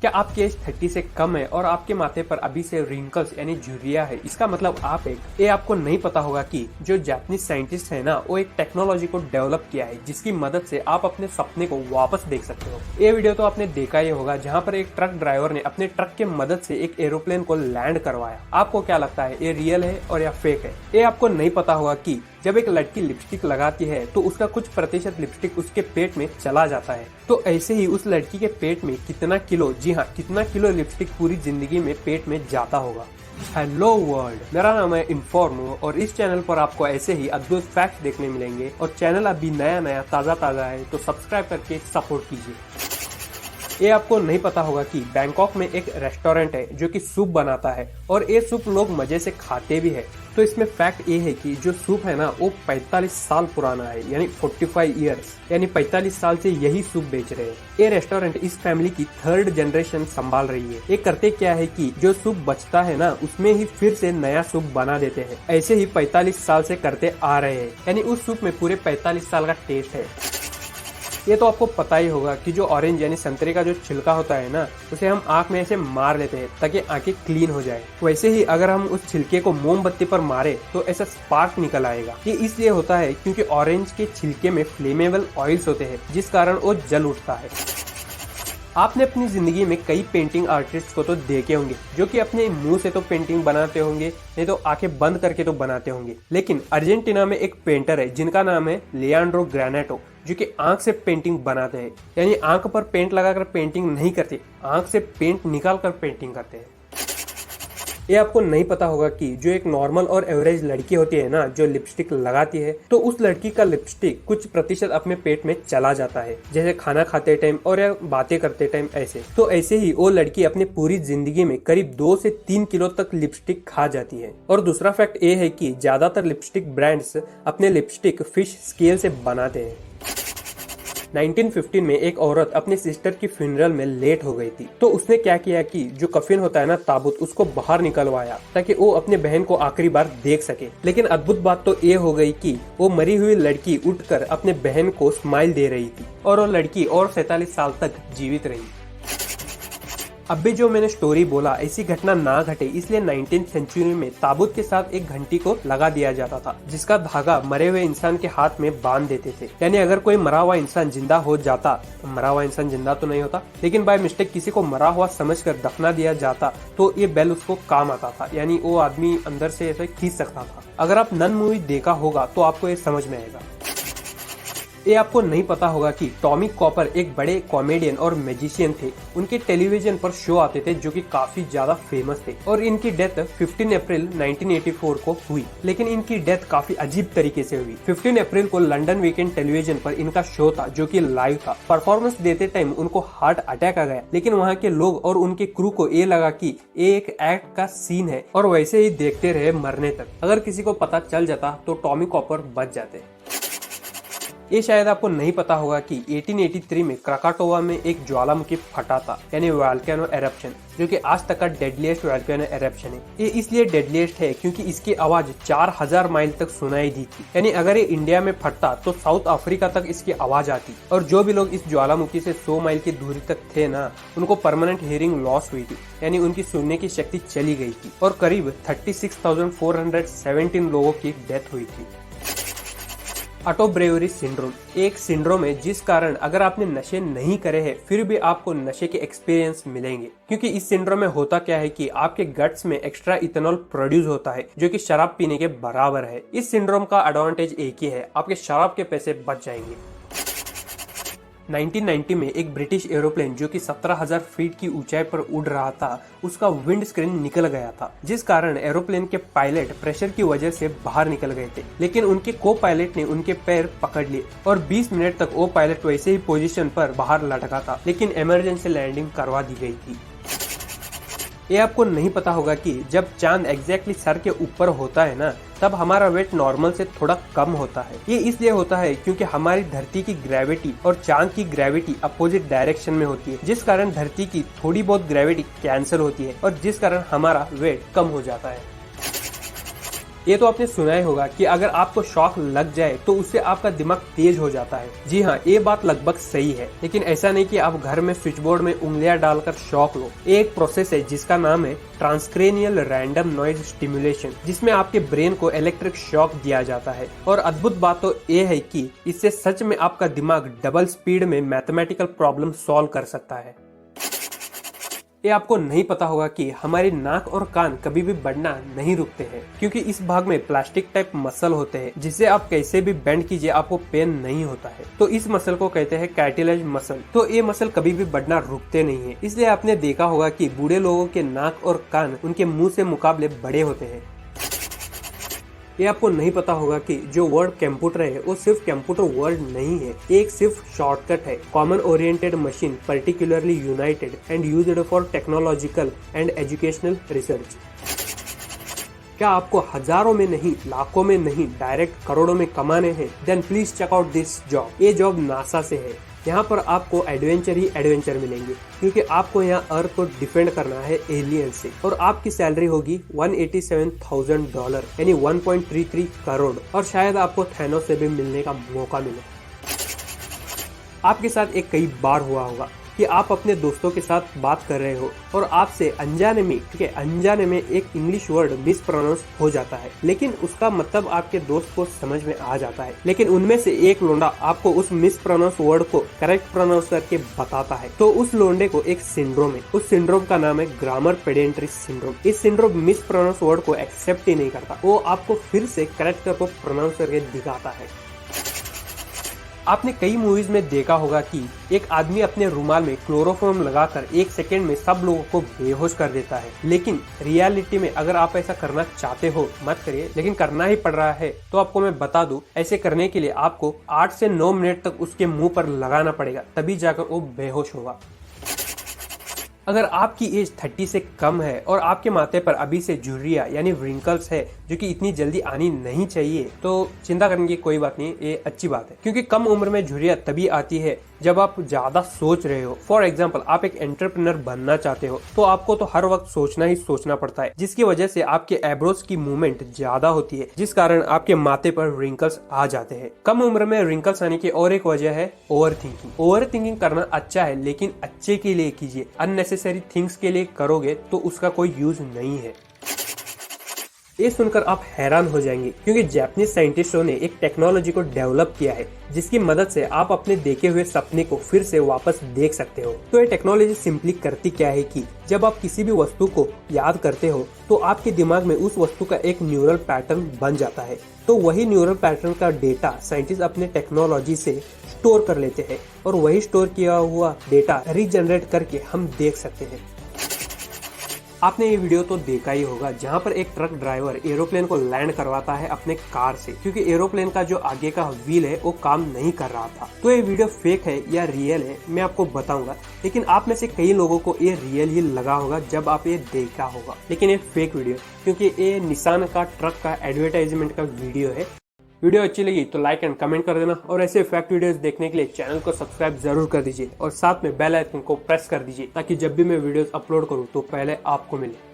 क्या आपकी एज 30 से कम है और आपके माथे पर अभी से रिंकल्स यानी झुर्रियां है, इसका मतलब आप एक ये आपको नहीं पता होगा कि जो जापानीज साइंटिस्ट है ना, वो एक टेक्नोलॉजी को डेवलप किया है जिसकी मदद से आप अपने सपने को वापस देख सकते हो। ये वीडियो तो आपने देखा ही होगा जहाँ पर एक ट्रक ड्राइवर ने अपने ट्रक के मदद से एक एरोप्लेन को लैंड करवाया। आपको क्या लगता है, ये रियल है और या फेक है? ये आपको नहीं पता होगा कि जब एक लड़की लिपस्टिक लगाती है तो उसका कुछ प्रतिशत लिपस्टिक उसके पेट में चला जाता है। तो ऐसे ही उस लड़की के पेट में कितना किलो, जी हाँ कितना किलो लिपस्टिक पूरी जिंदगी में पेट में जाता होगा। हेलो वर्ल्ड, मेरा नाम है इन्फॉर्म और इस चैनल पर आपको ऐसे ही अद्भुत फैक्ट्स देखने मिलेंगे। और चैनल अभी नया ताजा है तो सब्सक्राइब करके सपोर्ट कीजिए। ये आपको नहीं पता होगा कि बैंकॉक में एक रेस्टोरेंट है जो कि सूप बनाता है और ये सूप लोग मजे से खाते भी है। तो इसमें फैक्ट ये है कि जो सूप है ना, वो 45 साल पुराना है, यानी 45 इयर्स, यानी 45 साल से यही सूप बेच रहे हैं। ये रेस्टोरेंट इस फैमिली की 3rd जनरेशन संभाल रही है। ये करते क्या है कि जो सूप बचता है ना, उसमें ही फिर से नया सूप बना देते हैं। ऐसे ही 45 साल से करते आ रहे हैं, यानी उस सूप में पूरे 45 साल का टेस्ट है। ये तो आपको पता ही होगा कि जो ऑरेंज यानी संतरे का जो छिलका होता है ना, उसे हम आंख में ऐसे मार लेते हैं ताकि आंखें क्लीन हो जाए। वैसे ही अगर हम उस छिलके को मोमबत्ती पर मारे तो ऐसा स्पार्क निकल आएगा। ये इसलिए होता है क्योंकि ऑरेंज के छिलके में फ्लेमेबल ऑयल्स होते हैं जिस कारण वो जल उठता है। आपने अपनी जिंदगी में कई पेंटिंग आर्टिस्ट को तो देखे होंगे जो कि अपने मुंह से तो पेंटिंग बनाते होंगे, नहीं तो आंखें बंद करके तो बनाते होंगे। लेकिन अर्जेंटीना में एक पेंटर है जिनका नाम है लियांड्रो ग्रेनेटो, जो कि आंख से पेंटिंग बनाते हैं। यानी आंख पर पेंट लगाकर पेंटिंग नहीं करते, आंख से पेंट निकाल कर पेंटिंग करते हैं। ये आपको नहीं पता होगा कि जो एक नॉर्मल और एवरेज लड़की होती है ना, जो लिपस्टिक लगाती है, तो उस लड़की का लिपस्टिक कुछ प्रतिशत अपने पेट में चला जाता है, जैसे खाना खाते टाइम और या बातें करते टाइम ऐसे। तो ऐसे ही वो लड़की अपनी पूरी जिंदगी में करीब 2 से 3 किलो तक लिपस्टिक खा जाती है। और दूसरा फैक्ट ये है कि ज्यादातर लिपस्टिक ब्रांड्स अपने लिपस्टिक फिश स्केल से बनाते हैं। 1915 में एक औरत अपने सिस्टर की फ्यूनरल में लेट हो गई थी, तो उसने क्या किया कि जो कफिन होता है ना, ताबूत, उसको बाहर निकलवाया ताकि वो अपने बहन को आखिरी बार देख सके। लेकिन अद्भुत बात तो ये हो गई कि वो मरी हुई लड़की उठकर अपने बहन को स्माइल दे रही थी और वो लड़की और 47 साल तक जीवित रही। अब भी जो मैंने स्टोरी बोला, ऐसी घटना ना घटे इसलिए 19th सेंचुरी में ताबूत के साथ एक घंटी को लगा दिया जाता था जिसका धागा मरे हुए इंसान के हाथ में बांध देते थे। यानी अगर कोई मरा हुआ इंसान जिंदा हो जाता, तो मरा हुआ इंसान जिंदा तो नहीं होता, लेकिन बाय मिस्टेक किसी को मरा हुआ समझकर दफना दिया जाता तो ये बेल उसको काम आता था, यानी वो आदमी अंदर से ऐसे खींच सकता था। अगर आप नन मूवी देखा होगा तो आपको ये समझ में आएगा। ये आपको नहीं पता होगा कि टॉमी कॉपर एक बड़े कॉमेडियन और मैजिशियन थे। उनके टेलीविजन पर शो आते थे जो कि काफी ज्यादा फेमस थे और इनकी डेथ 15 अप्रैल 1984 को हुई। लेकिन इनकी डेथ काफी अजीब तरीके से हुई। 15 अप्रैल को लंदन वीकेंड टेलीविजन पर इनका शो था जो कि लाइव था। परफॉर्मेंस देते टाइम उनको हार्ट अटैक आ गया, लेकिन वहाँ के लोग और उनके क्रू को ये लगा कि ये एक एक्ट का सीन है और वैसे ही देखते रहे मरने तक। अगर किसी को पता चल जाता तो टॉमी कॉपर बच जाते। ये शायद आपको नहीं पता होगा कि 1883 में क्राकाटोवा में एक ज्वालामुखी फटा था, यानी वोल्केनो एरप्शन, जो कि आज तक का डेडलीस्ट वोल्केनो एरप्शन है। ये इसलिए डेडलीस्ट है क्योंकि इसकी आवाज 4000 माइल तक सुनाई दी थी। यानी अगर ये इंडिया में फटता तो साउथ अफ्रीका तक इसकी आवाज आती और जो भी लोग इस ज्वालामुखी से 100 माइल की दूरी तक थे ना, उनको परमानेंट हियरिंग लॉस हुई थी, यानी उनकी सुनने की शक्ति चली गई थी और करीब 36,417 लोगों की डेथ हुई थी। ऑटो ब्रेवरी सिंड्रोम एक सिंड्रोम है जिस कारण अगर आपने नशे नहीं करे हैं फिर भी आपको नशे के एक्सपीरियंस मिलेंगे। क्योंकि इस सिंड्रोम में होता क्या है कि आपके गट्स में एक्स्ट्रा इथेनॉल प्रोड्यूस होता है जो कि शराब पीने के बराबर है। इस सिंड्रोम का एडवांटेज एक ही है, आपके शराब के पैसे बच जाएंगे। 1990 में एक ब्रिटिश एरोप्लेन जो कि 17,000 फीट की ऊंचाई पर उड़ रहा था, उसका विंड स्क्रीन निकल गया था जिस कारण एरोप्लेन के पायलट प्रेशर की वजह से बाहर निकल गए थे। लेकिन उनके को पायलट ने उनके पैर पकड़ लिए और 20 मिनट तक वो पायलट वैसे ही पोजीशन पर बाहर लटका था, लेकिन इमरजेंसी लैंडिंग करवा दी गई थी। ये आपको नहीं पता होगा कि जब चांद एग्जैक्टली सर के ऊपर होता है ना, तब हमारा वेट नॉर्मल से थोड़ा कम होता है। ये इसलिए होता है क्योंकि हमारी धरती की ग्रेविटी और चांद की ग्रेविटी अपोजिट डायरेक्शन में होती है, जिस कारण धरती की थोड़ी बहुत ग्रेविटी कैंसिल होती है और जिस कारण हमारा वेट कम हो जाता है। ये तो आपने सुना ही होगा कि अगर आपको शॉक लग जाए तो उससे आपका दिमाग तेज हो जाता है। जी हाँ, ये बात लगभग सही है, लेकिन ऐसा नहीं कि आप घर में स्विच बोर्ड में उंगलियां डालकर शॉक लो। एक प्रोसेस है जिसका नाम है ट्रांसक्रेनियल रैंडम नॉइज स्टिमुलेशन, जिसमें आपके ब्रेन को इलेक्ट्रिक शॉक दिया जाता है। और अद्भुत बात तो ये है कि इससे सच में आपका दिमाग डबल स्पीड में मैथमेटिकल प्रॉब्लम सॉल्व कर सकता है। ये आपको नहीं पता होगा कि हमारी नाक और कान कभी भी बढ़ना नहीं रुकते हैं, क्योंकि इस भाग में प्लास्टिक टाइप मसल होते हैं जिससे आप कैसे भी बेंड कीजिए आपको पेन नहीं होता है। तो इस मसल को कहते हैं कार्टिलेज मसल। तो ये मसल कभी भी बढ़ना रुकते नहीं है, इसलिए आपने देखा होगा कि बूढ़े लोगों के नाक और कान उनके मुंह से मुकाबले बड़े होते हैं। ये आपको नहीं पता होगा कि जो वर्ड कंप्यूटर है वो सिर्फ कंप्यूटर वर्ड नहीं है, एक सिर्फ शॉर्टकट है। Common oriented machine particularly United and used for technological and educational research. क्या आपको हजारों में नहीं, लाखों में नहीं, डायरेक्ट करोड़ों में कमाने हैं? Then please check out this job. ये जॉब नासा से है। यहाँ पर आपको एडवेंचर ही एडवेंचर मिलेंगे, क्योंकि आपको यहाँ अर्थ को डिफेंड करना है एलियन से। और आपकी सैलरी होगी $187,000 यानी 1.33 करोड़। और शायद आपको थैनोस से भी मिलने का मौका मिले। आपके साथ एक कई बार हुआ होगा कि आप अपने दोस्तों के साथ बात कर रहे हो और आपसे अनजाने में, ठीक है, अनजाने में एक इंग्लिश वर्ड मिस प्रोनाउंस हो जाता है, लेकिन उसका मतलब आपके दोस्त को समझ में आ जाता है। लेकिन उनमें से एक लोंडा आपको उस मिस प्रोनाउंस वर्ड को करेक्ट प्रोनाउंस करके बताता है। तो उस लोंडे को एक सिंड्रोम है। उस सिंड्रोम का नाम है ग्रामर पेडेंट्री सिंड्रोम। इस सिंड्रोम मिस प्रोनाउंस वर्ड को एक्सेप्ट ही नहीं करता, वो आपको फिर से करेक्ट करके प्रोनाउंस करके दिखाता है। आपने कई मूवीज में देखा होगा कि एक आदमी अपने रुमाल में क्लोरोफॉर्म लगाकर 1 सेकेंड में सब लोगों को बेहोश कर देता है। लेकिन रियलिटी में अगर आप ऐसा करना चाहते हो मत करिए, लेकिन करना ही पड़ रहा है तो आपको मैं बता दूं, ऐसे करने के लिए आपको 8 से 9 मिनट तक उसके मुंह पर लगाना पड़ेगा, तभी जाकर वो बेहोश होगा। अगर आपकी एज 30 से कम है और आपके माथे पर अभी से झुर्रियां यानी व्रिंकल्स है जो कि इतनी जल्दी आनी नहीं चाहिए, तो चिंता करने की कोई बात नहीं, ये अच्छी बात है। क्योंकि कम उम्र में झुर्रियां तभी आती है जब आप ज्यादा सोच रहे हो। फॉर एग्जाम्पल, आप एक एंटरप्रेन्योर बनना चाहते हो तो आपको तो हर वक्त सोचना ही सोचना पड़ता है, जिसकी वजह से आपके एब्रोज की मूवमेंट ज्यादा होती है, जिस कारण आपके माथे पर रिंकल्स आ जाते हैं। कम उम्र में रिंकल्स आने की और एक वजह है ओवर थिंकिंग। ओवर थिंकिंग करना अच्छा है, लेकिन अच्छे के लिए कीजिए। अननेसेसरी थिंग्स के लिए करोगे तो उसका कोई यूज नहीं है। ये सुनकर आप हैरान हो जाएंगे, क्योंकि जापानीज साइंटिस्टों ने एक टेक्नोलॉजी को डेवलप किया है जिसकी मदद से आप अपने देखे हुए सपने को फिर से वापस देख सकते हो। तो ये टेक्नोलॉजी सिंपली करती क्या है कि जब आप किसी भी वस्तु को याद करते हो तो आपके दिमाग में उस वस्तु का एक न्यूरल पैटर्न बन जाता है। तो वही न्यूरल पैटर्न का डेटा साइंटिस्ट अपने टेक्नोलॉजी से स्टोर कर लेते हैं और वही स्टोर किया हुआ डेटा रीजनरेट करके हम देख सकते हैं। आपने ये वीडियो तो देखा ही होगा जहाँ पर एक ट्रक ड्राइवर एरोप्लेन को लैंड करवाता है अपने कार से, क्योंकि एरोप्लेन का जो आगे का व्हील है वो काम नहीं कर रहा था। तो ये वीडियो फेक है या रियल है मैं आपको बताऊंगा, लेकिन आप में से कई लोगों को ये रियल ही लगा होगा जब आप ये देखा होगा। लेकिन ये फेक वीडियो, क्योंकि ये निसान का ट्रक का एडवर्टाइजमेंट का वीडियो है। वीडियो अच्छी लगी तो लाइक एंड कमेंट कर देना, और ऐसे फैक्ट वीडियोस देखने के लिए चैनल को सब्सक्राइब जरूर कर दीजिए और साथ में बेल आइकन को प्रेस कर दीजिए, ताकि जब भी मैं वीडियोस अपलोड करूं तो पहले आपको मिले।